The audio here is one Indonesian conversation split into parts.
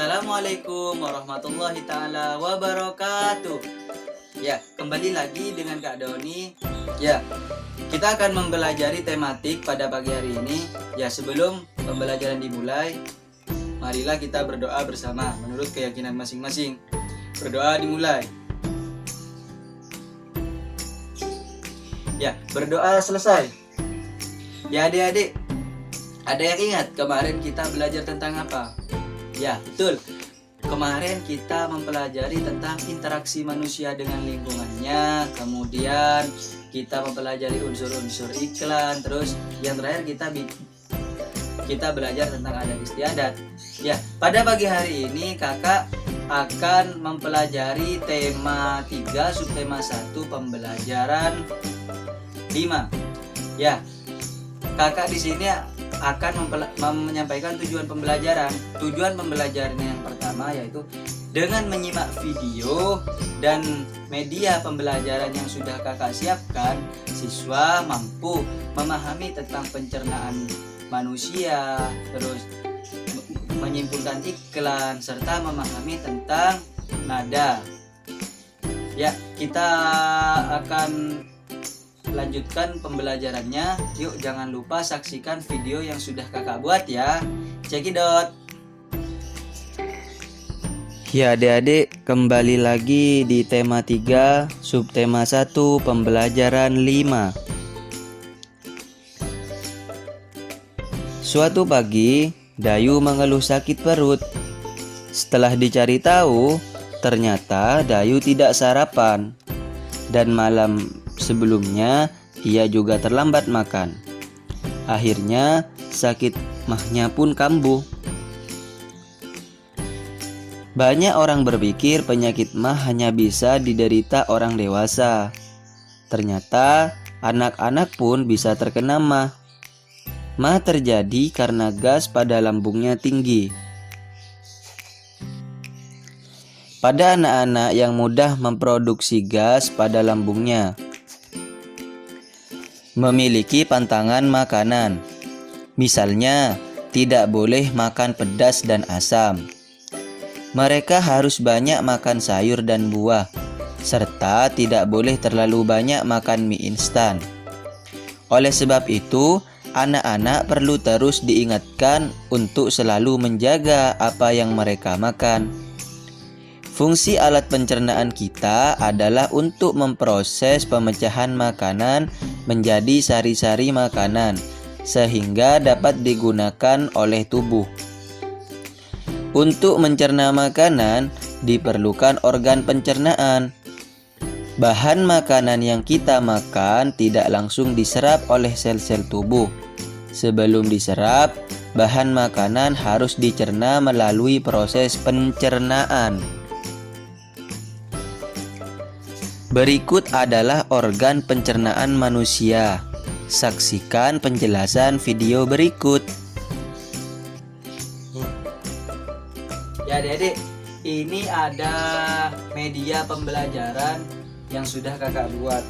Assalamualaikum warahmatullahi ta'ala wabarakatuh. Ya, kembali lagi dengan Kak Doni. Ya, kita akan mempelajari tematik pada pagi hari ini. Ya, sebelum pembelajaran dimulai, marilah kita berdoa bersama menurut keyakinan masing-masing. Berdoa dimulai. Ya, berdoa selesai. Ya adik-adik, ada yang ingat kemarin kita belajar tentang apa? Ya, betul. Kemarin kita mempelajari tentang interaksi manusia dengan lingkungannya. Kemudian kita mempelajari unsur-unsur iklan. Terus yang terakhir kita belajar tentang adat istiadat. Ya, pada pagi hari ini kakak akan mempelajari tema 3, subtema 1, pembelajaran 5. Ya, kakak di sini akan menyampaikan tujuan pembelajaran. Tujuan pembelajaran yang pertama yaitu dengan menyimak video dan media pembelajaran yang sudah kakak siapkan, siswa mampu memahami tentang pencernaan manusia, terus menyimpulkan iklan, serta memahami tentang nada. Ya, kita akan lanjutkan pembelajarannya. Yuk, jangan lupa saksikan video yang sudah kakak buat ya. Cekidot. Ya adik-adik, kembali lagi di tema 3, subtema 1, pembelajaran 5. Suatu pagi, Dayu mengeluh sakit perut. Setelah dicari tahu, ternyata Dayu tidak sarapan. Dan malam sebelumnya ia juga terlambat makan. Akhirnya sakit mahnya pun kambuh. Banyak orang berpikir penyakit mah hanya bisa diderita orang dewasa. Ternyata anak-anak pun bisa terkena mah. Mah terjadi karena gas pada lambungnya tinggi. Pada anak-anak yang mudah memproduksi gas pada lambungnya, memiliki pantangan makanan. Misalnya, tidak boleh makan pedas dan asam. Mereka harus banyak makan sayur dan buah, serta tidak boleh terlalu banyak makan mie instan. Oleh sebab itu, anak-anak perlu terus diingatkan untuk selalu menjaga apa yang mereka makan. Fungsi alat pencernaan kita adalah untuk memproses pemecahan makanan menjadi sari-sari makanan, sehingga dapat digunakan oleh tubuh. Untuk mencerna makanan, diperlukan organ pencernaan. Bahan makanan yang kita makan tidak langsung diserap oleh sel-sel tubuh. Sebelum diserap, bahan makanan harus dicerna melalui proses pencernaan. Berikut adalah organ pencernaan manusia. Saksikan penjelasan video berikut. Ya adik-adik, ini ada media pembelajaran yang sudah kakak buat.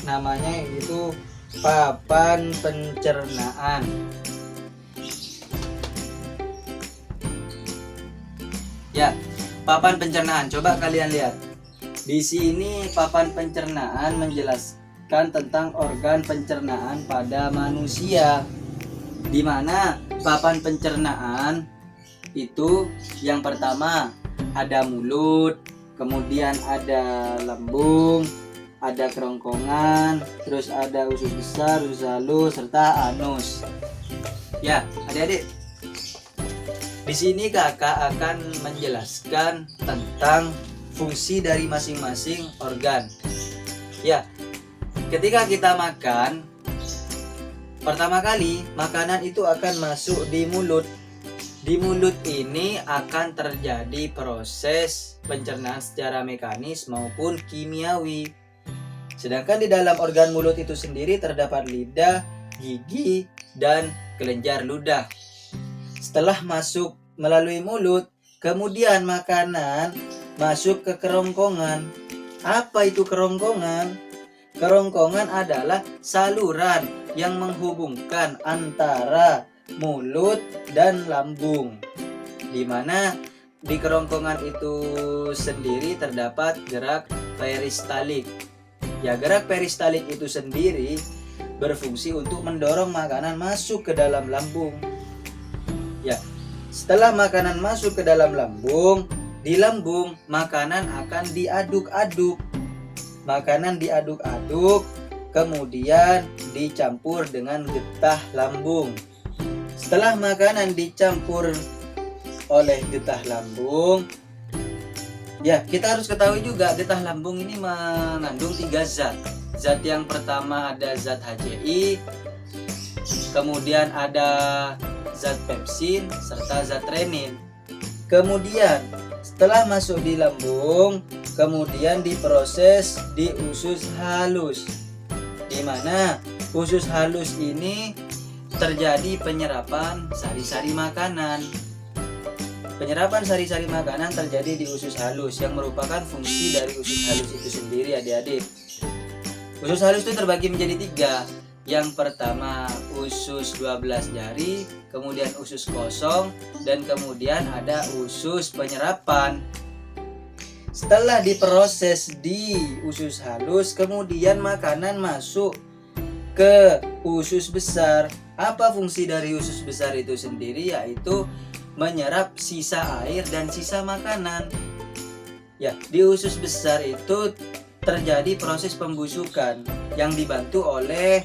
Namanya itu papan pencernaan. Ya, papan pencernaan. Coba kalian lihat. Di sini papan pencernaan menjelaskan tentang organ pencernaan pada manusia. Di mana papan pencernaan itu yang pertama ada mulut, kemudian ada lambung, ada kerongkongan, terus ada usus besar, usus halus, serta anus. Ya, adik-adik. Di sini kakak akan menjelaskan tentang fungsi dari masing-masing organ. Ya, ketika kita makan, pertama kali makanan itu akan masuk di mulut. Di mulut ini akan terjadi proses pencernaan secara mekanis maupun kimiawi. Sedangkan di dalam organ mulut itu sendiri terdapat lidah, gigi, dan kelenjar ludah. Setelah masuk melalui mulut, kemudian makanan masuk ke kerongkongan. Apa itu kerongkongan? Kerongkongan adalah saluran yang menghubungkan antara mulut dan lambung, di mana di kerongkongan itu sendiri terdapat gerak peristalik. Ya, gerak peristalik itu sendiri berfungsi untuk mendorong makanan masuk ke dalam lambung. Ya, setelah makanan masuk ke dalam lambung, di lambung makanan akan diaduk-aduk. Makanan diaduk-aduk, kemudian dicampur dengan getah lambung. Setelah makanan dicampur oleh getah lambung, ya kita harus ketahui juga getah lambung ini mengandung 3 zat. Zat yang pertama ada zat HCI, kemudian ada zat pepsin, serta zat renin. Kemudian setelah masuk di lambung, kemudian diproses di usus halus, di mana usus halus ini terjadi penyerapan sari-sari makanan. Penyerapan sari-sari makanan terjadi di usus halus, yang merupakan fungsi dari usus halus itu sendiri, adik-adik. Usus halus itu terbagi menjadi 3. Yang pertama usus 12 jari, kemudian usus kosong, dan kemudian ada usus penyerapan. Setelah diproses di usus halus, kemudian makanan masuk ke usus besar. Apa fungsi dari usus besar itu sendiri? Yaitu menyerap sisa air dan sisa makanan. Ya, di usus besar itu terjadi proses pembusukan yang dibantu oleh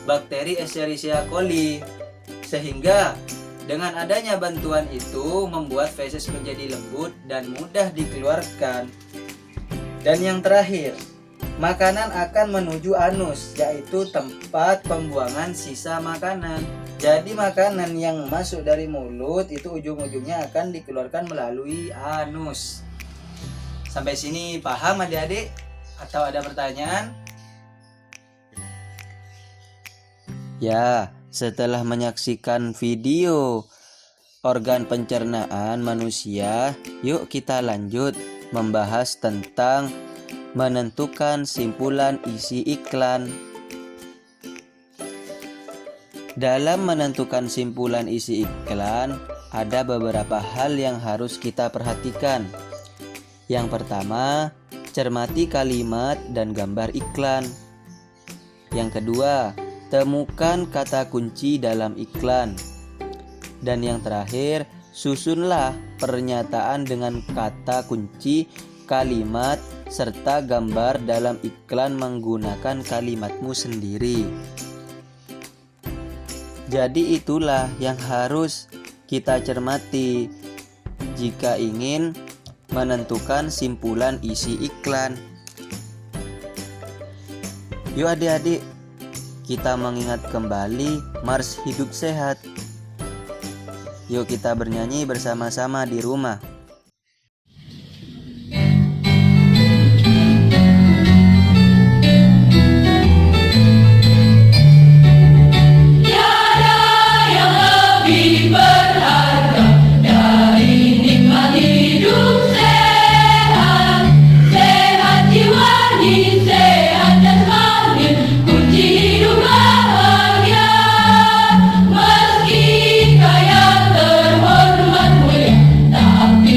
bakteri Escherichia coli, sehingga dengan adanya bantuan itu membuat feses menjadi lembut dan mudah dikeluarkan. Dan yang terakhir, makanan akan menuju anus, yaitu tempat pembuangan sisa makanan. Jadi makanan yang masuk dari mulut itu ujung-ujungnya akan dikeluarkan melalui anus. Sampai sini paham adik-adik? Atau ada pertanyaan? Ya, setelah menyaksikan video organ pencernaan manusia, yuk kita lanjut membahas tentang menentukan simpulan isi iklan. Dalam menentukan simpulan isi iklan, ada beberapa hal yang harus kita perhatikan. Yang pertama, cermati kalimat dan gambar iklan. Yang kedua, temukan kata kunci dalam iklan. Dan yang terakhir, susunlah pernyataan dengan kata kunci, kalimat, serta gambar dalam iklan menggunakan kalimatmu sendiri. Jadi itulah yang harus kita cermati jika ingin menentukan simpulan isi iklan. Yuk adik-adik, kita mengingat kembali Mars Hidup Sehat. Yuk kita bernyanyi bersama-sama di rumah. Meski kaya terhormat mulia, tapi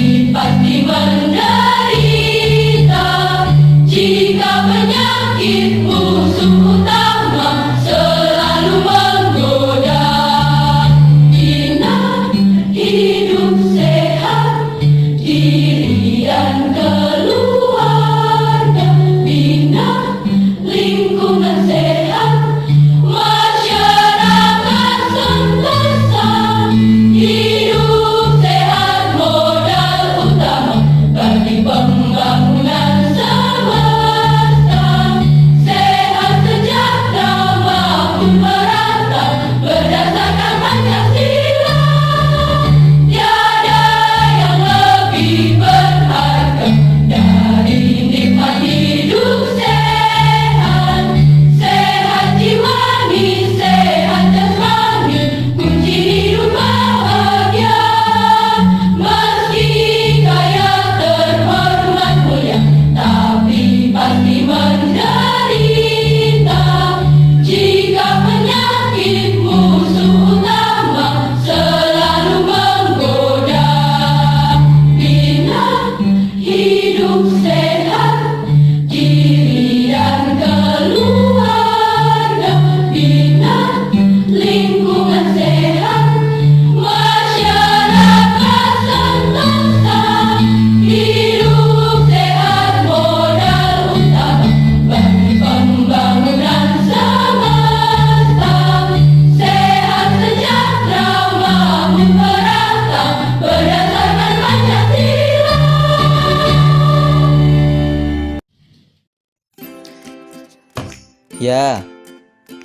Ya,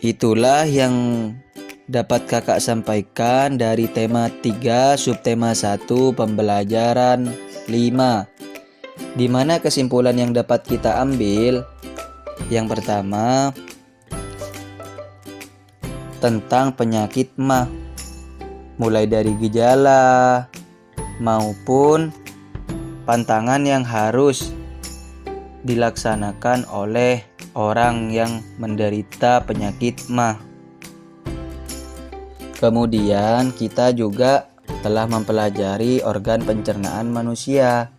itulah yang dapat kakak sampaikan dari tema 3 subtema 1 pembelajaran 5, di mana kesimpulan yang dapat kita ambil yang pertama tentang penyakit MAH, mulai dari gejala maupun pantangan yang harus dilaksanakan oleh orang yang menderita penyakit MAH. Kemudian kita juga telah mempelajari organ pencernaan manusia,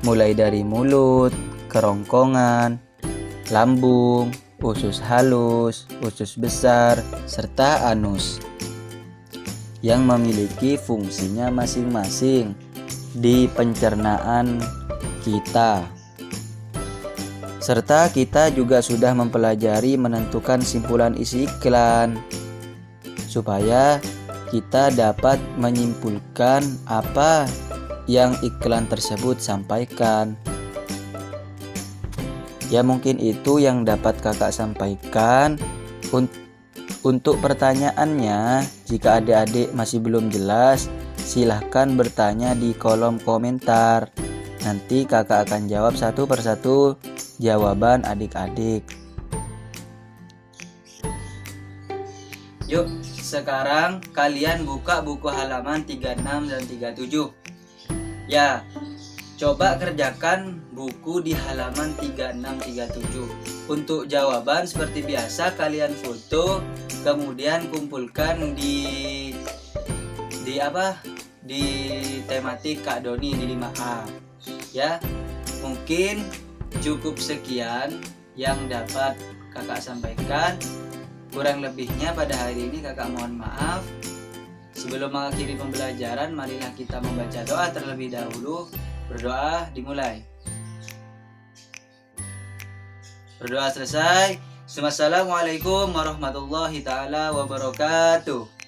mulai dari mulut, kerongkongan, lambung, usus halus, usus besar, serta anus yang memiliki fungsinya masing-masing di pencernaan kita. Serta kita juga sudah mempelajari menentukan simpulan isi iklan supaya kita dapat menyimpulkan apa yang iklan tersebut sampaikan. Ya, mungkin itu yang dapat kakak sampaikan. Untuk pertanyaannya, jika adik-adik masih belum jelas, silahkan bertanya di kolom komentar. Nanti kakak akan jawab satu persatu jawaban adik-adik. Yuk, sekarang kalian buka buku halaman 36 dan 37. Ya, coba kerjakan buku di halaman 36 37. Untuk jawaban seperti biasa kalian foto, kemudian kumpulkan di tematik Kak Doni di 5A. Ya, mungkin cukup sekian yang dapat kakak sampaikan. Kurang lebihnya pada hari ini kakak mohon maaf. Sebelum mengakhiri pembelajaran, marilah kita membaca doa terlebih dahulu. Berdoa dimulai. Berdoa selesai. Assalamualaikum warahmatullahi taala wabarakatuh.